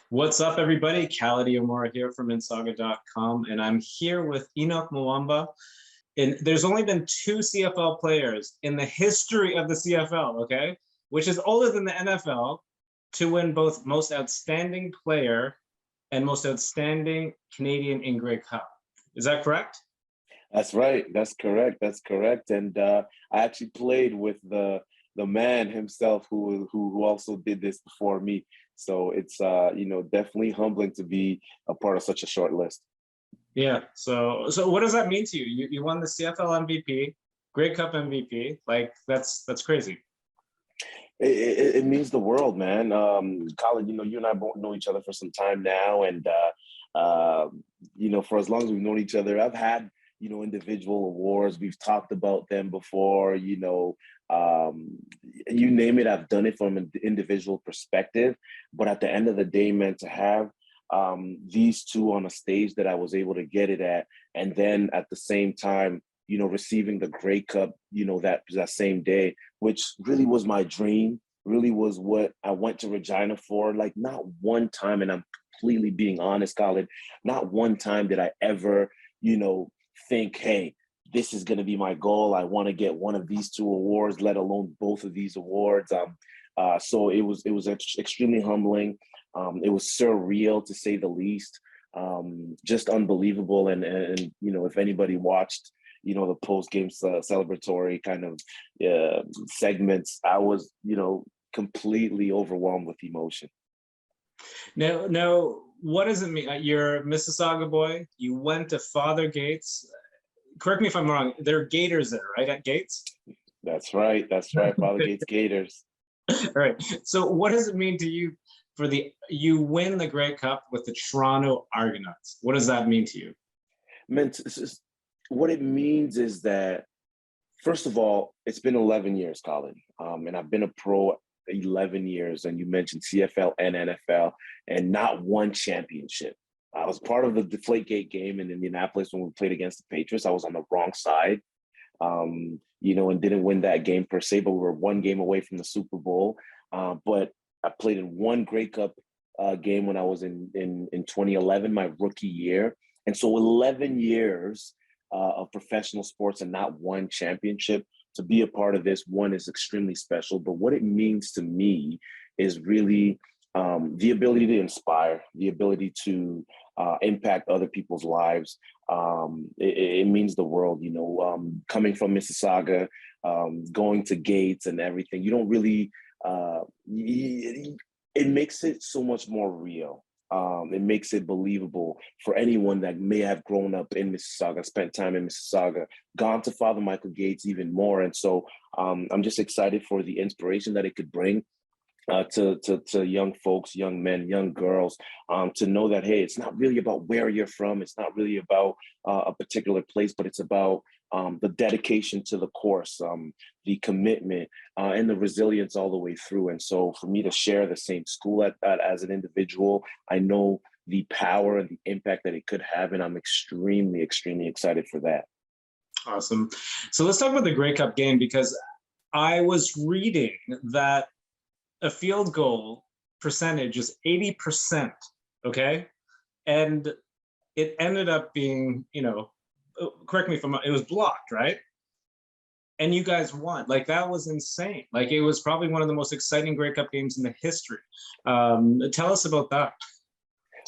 What's up, everybody? Khaled Iwamura here from insauga.com, and I'm here with Henoc Muamba. And there's only been two CFL players in the history of the CFL, okay, which is older than the NFL, to win both Most Outstanding Player and Most Outstanding Canadian in Grey Cup. Is that correct? That's right. That's correct. That's correct. And I actually played with the man himself who also did this before me. So it's definitely humbling to be a part of such a short list. Yeah. So what does that mean to you? You won the CFL MVP, Grey Cup MVP. Like that's crazy. It means the world, man. Colin, you and I both know each other for some time now, and for as long as we've known each other, I've had individual awards. We've talked about them before. You name it, I've done it from an individual perspective. But at the end of the day, man, to have these two on a stage that I was able to get it at, and then at the same time, receiving the Grey Cup, that same day, which really was my dream, really was what I went to Regina for. Like, not one time, and I'm completely being honest, Khaled, not one time did I ever, think, hey, this is going to be my goal. I want to get one of these two awards, let alone both of these awards. So it was extremely humbling. It was surreal, to say the least. Just unbelievable. And if anybody watched, the post-game celebratory kind of segments, I was, completely overwhelmed with emotion. Now, what does it mean? You're a Mississauga boy. You went to Father Gates. Correct me if I'm wrong. There are Gators there, right? At Gates? That's right. That's right. Father Gates Gators. All right. So what does it mean to you you win the Grey Cup with the Toronto Argonauts? What does that mean to you? Man, what it means is that, first of all, it's been 11 years, Colin, and I've been a pro 11 years, and you mentioned CFL and NFL, and not one championship. I was part of the Deflategate game in Indianapolis when we played against the Patriots. I was on the wrong side, and didn't win that game per se, but we were one game away from the Super Bowl. But I played in one Grey Cup game when I was in 2011, my rookie year. And so 11 years of professional sports and not one championship. To be a part of this one is extremely special. But what it means to me is really the ability to inspire, the ability to impact other people's lives. It means the world, coming from Mississauga, going to Gates and everything. You don't really, it makes it so much more real. It makes it believable for anyone that may have grown up in Mississauga, spent time in Mississauga, gone to Father Michael Gates even more. And so I'm just excited for the inspiration that it could bring to young folks, young men, young girls, to know that, hey, it's not really about where you're from. It's not really about a particular place, but it's about the dedication to the course, the commitment, and the resilience all the way through. And so for me to share the same school as an individual, I know the power and the impact that it could have, and I'm extremely, extremely excited for that. Awesome. So let's talk about the Grey Cup game, because I was reading that a field goal percentage is 80%, okay? And it ended up being, correct me if I'm wrong, it was blocked, right? And you guys won. Like, that was insane. Like, it was probably one of the most exciting Grey Cup games in the history. Tell us about that.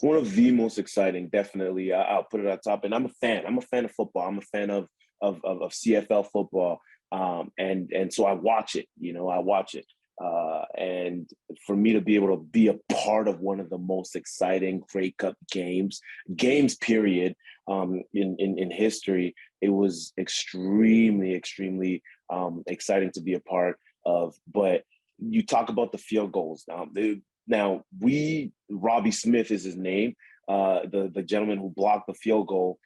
One of the most exciting, definitely. I'll put it on top. And I'm a fan. I'm a fan of football. I'm a fan of CFL football. And so I watch it, I watch it. And for me to be able to be a part of one of the most exciting Grey Cup games period, in history, it was extremely, extremely exciting to be a part of. But you talk about the field goals. Now Robbie Smith is his name, the gentleman who blocked the field goal.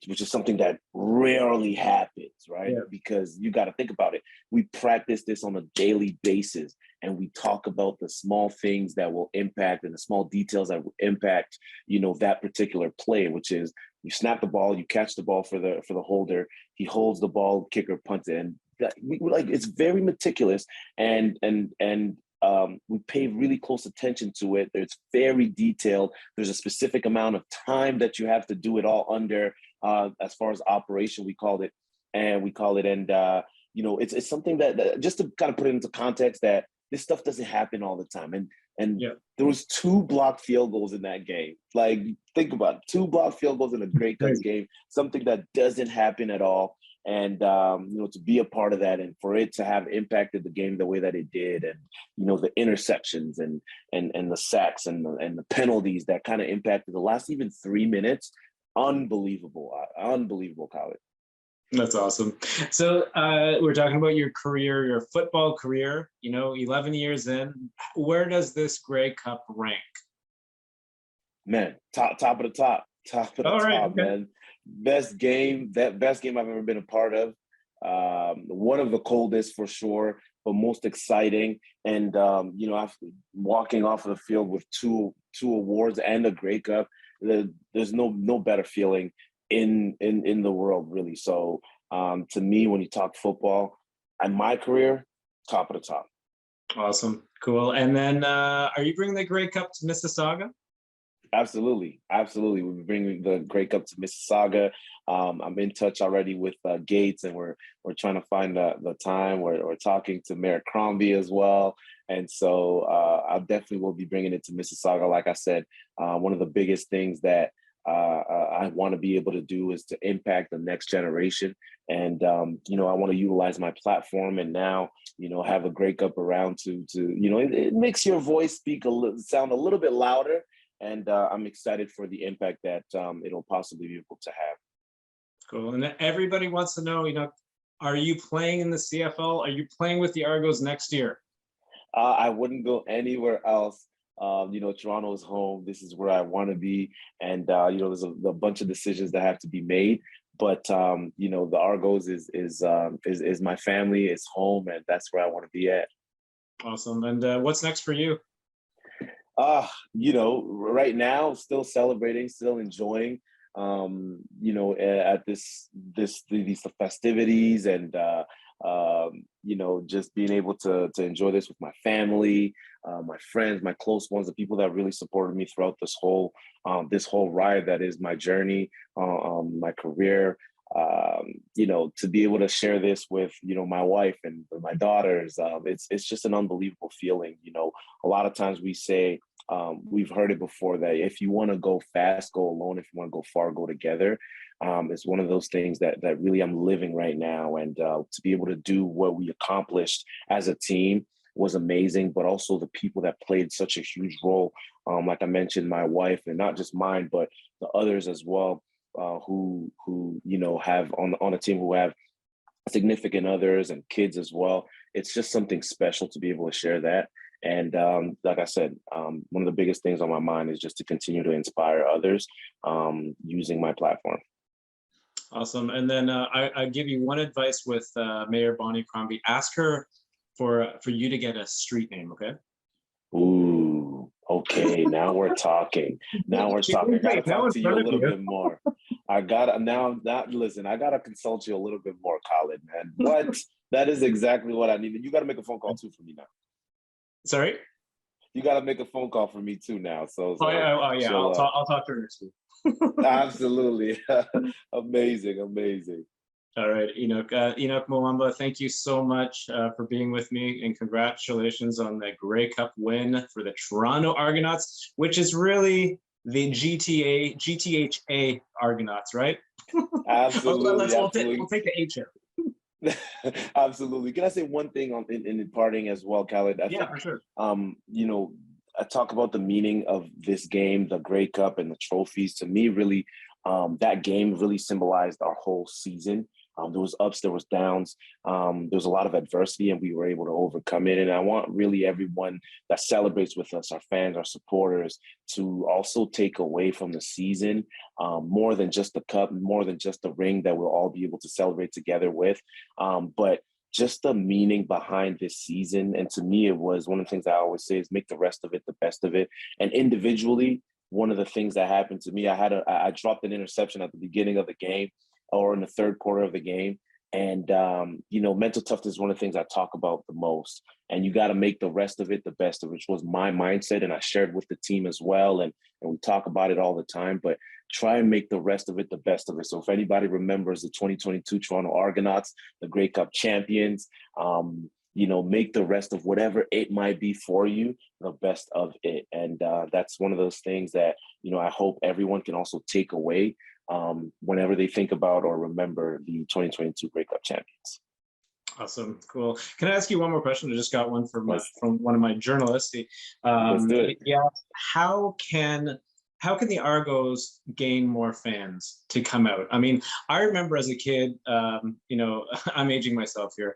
Which is something that rarely happens, right? Yeah. Because you got to think about it. We practice this on a daily basis, and we talk about the small things that will impact and the small details that will impact, that particular play, which is you snap the ball, you catch the ball for the holder, he holds the ball, kicker punts it, and it's very meticulous, and we pay really close attention to it. It's very detailed. There's a specific amount of time that you have to do it all under, as far as operation, we call it. And it's something that just to kind of put it into context, that this stuff doesn't happen all the time. And Yeah. there was 2 blocked field goals in that game. Like, think about it, 2 blocked field goals in a Grey Cup game, something that doesn't happen at all. And, to be a part of that and for it to have impacted the game the way that it did, and, the interceptions and the sacks and the penalties that kind of impacted the last even 3 minutes, unbelievable, Khaled. That's awesome. So we're talking about your career, your football career, 11 years in. Where does this Grey Cup rank? Man, top of the top, Okay. man. Best game I've ever been a part of. One of the coldest for sure, but most exciting. And after walking off of the field with two awards and a Grey Cup, there's no better feeling in the world, really. So to me, when you talk football and my career, top of the top. Awesome. Cool. And then are you bringing the Grey Cup to Mississauga? Absolutely. We'll be bringing the Grey Cup to Mississauga. I'm in touch already with Gates, and we're trying to find the time. We're talking to Mayor Crombie as well, and so I definitely will be bringing it to Mississauga. Like I said, one of the biggest things that I want to be able to do is to impact the next generation, and I want to utilize my platform, and now have a Grey Cup around to it makes your voice sound a little bit louder. And I'm excited for the impact that it'll possibly be able to have. Cool. And everybody wants to know, are you playing in the CFL? Are you playing with the Argos next year? I wouldn't go anywhere else. Toronto is home. This is where I want to be. And, there's a bunch of decisions that have to be made. But, the Argos is my family, it's home, and that's where I want to be at. Awesome. And what's next for you? Right now, still celebrating, still enjoying, at these festivities, and just being able to enjoy this with my family, my friends, my close ones, the people that really supported me throughout this whole ride that is my journey, my career. To be able to share this with, my wife and my daughters, it's just an unbelievable feeling. A lot of times we say, we've heard it before, that if you want to go fast, go alone. If you want to go far, go together. It's one of those things that really I'm living right now. And to be able to do what we accomplished as a team was amazing, but also the people that played such a huge role. Like I mentioned, my wife, and not just mine, but the others as well. Who have on a team, who have significant others and kids as well. It's just something special to be able to share that. And like I said, one of the biggest things on my mind is just to continue to inspire others using my platform. Awesome. And then I give you one advice with Mayor Bonnie Crombie. Ask her for you to get a street name, okay? Ooh, okay. Now we're talking. I gotta talk to you a little bit more. Listen, I gotta consult you a little bit more, Khaled, man. What? That is exactly what I need. You gotta make a phone call too for me now. Sorry? You gotta make a phone call for me too now. So yeah. I'll talk to her next week. Absolutely. Amazing. All right, Henoc Muamba, thank you so much for being with me, and congratulations on the Grey Cup win for the Toronto Argonauts, which is really the GTHA Argonauts, right? Absolutely. We'll take the H here. Absolutely. Can I say one thing in parting as well, Khaled? I think, for sure. I talk about the meaning of this game, the Grey Cup and the trophies. To me, really, that game really symbolized our whole season. There was ups, there was downs. There was a lot of adversity, and we were able to overcome it. And I want really everyone that celebrates with us, our fans, our supporters, to also take away from the season more than just the cup, more than just the ring that we'll all be able to celebrate together with, but just the meaning behind this season. And to me, it was one of the things I always say is make the rest of it the best of it. And individually, one of the things that happened to me, I dropped an interception at the beginning of the game, or in the third quarter of the game. And, mental toughness is one of the things I talk about the most. And you got to make the rest of it the best of it, which was my mindset. And I shared with the team as well. And we talk about it all the time, but try and make the rest of it the best of it. So if anybody remembers the 2022 Toronto Argonauts, the Grey Cup champions, make the rest of whatever it might be for you the best of it. And that's one of those things that, I hope everyone can also take away whenever they think about or remember the 2022 Grey Cup champions. Awesome, cool. Can I ask you one more question? I just got one from one of my journalists. He asked, how can the Argos gain more fans to come out? I mean, I remember as a kid, I'm aging myself here,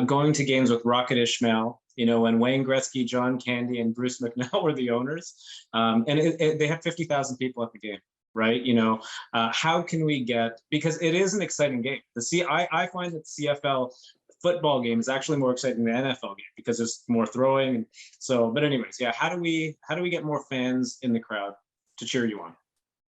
going to games with Rocket Ishmael, when Wayne Gretzky, John Candy, and Bruce McNell were the owners, and they had 50,000 people at the game. Right, how can we because it is an exciting game. I find that the CFL football game is actually more exciting than the NFL game because there's more throwing. And so, but anyways, yeah, how do we get more fans in the crowd to cheer you on?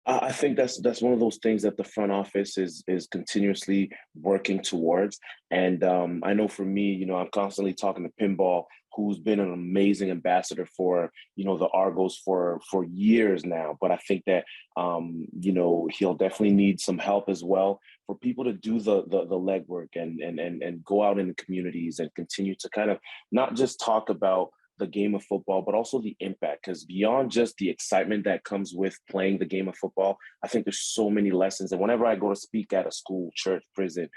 I think that's one of those things that the front office is continuously working towards. And I know for me, I'm constantly talking to Pinball, who's been an amazing ambassador for, the Argos for years now. But I think that, he'll definitely need some help as well for people to do the legwork and go out in the communities and continue to kind of not just talk about the game of football, but also the impact, because beyond just the excitement that comes with playing the game of football, I think there's so many lessons. And whenever I go to speak at a school, church, prison,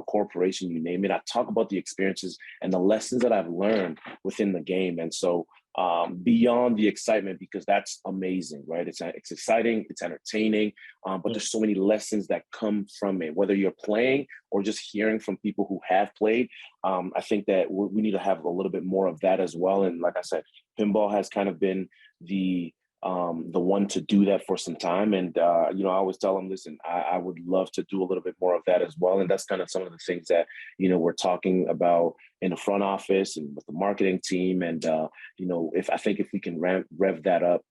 corporation, you name it, I talk about the experiences and the lessons that I've learned within the game. And so beyond the excitement, because that's amazing, right? It's exciting, it's entertaining, but there's so many lessons that come from it, whether you're playing or just hearing from people who have played. I think that we need to have a little bit more of that as well. And like I said, Pinball has kind of been the one to do that for some time. And, I always tell them, listen, I would love to do a little bit more of that as well. And that's kind of some of the things that, we're talking about in the front office and with the marketing team. And, if we can rev that up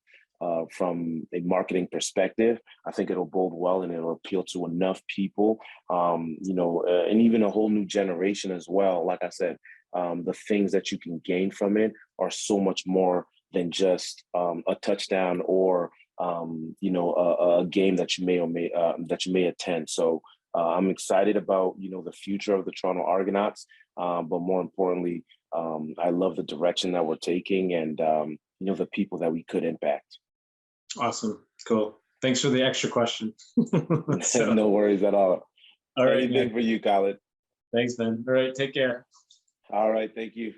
from a marketing perspective, I think it'll bode well and it'll appeal to enough people, and even a whole new generation as well. Like I said, the things that you can gain from it are so much more than just a touchdown or a game that you may attend. So I'm excited about the future of the Toronto Argonauts, but more importantly, I love the direction that we're taking and the people that we could impact. Awesome, cool. Thanks for the extra question. No worries at all. All right, anything for you, Khaled. Thanks, Ben. All right, take care. All right, thank you.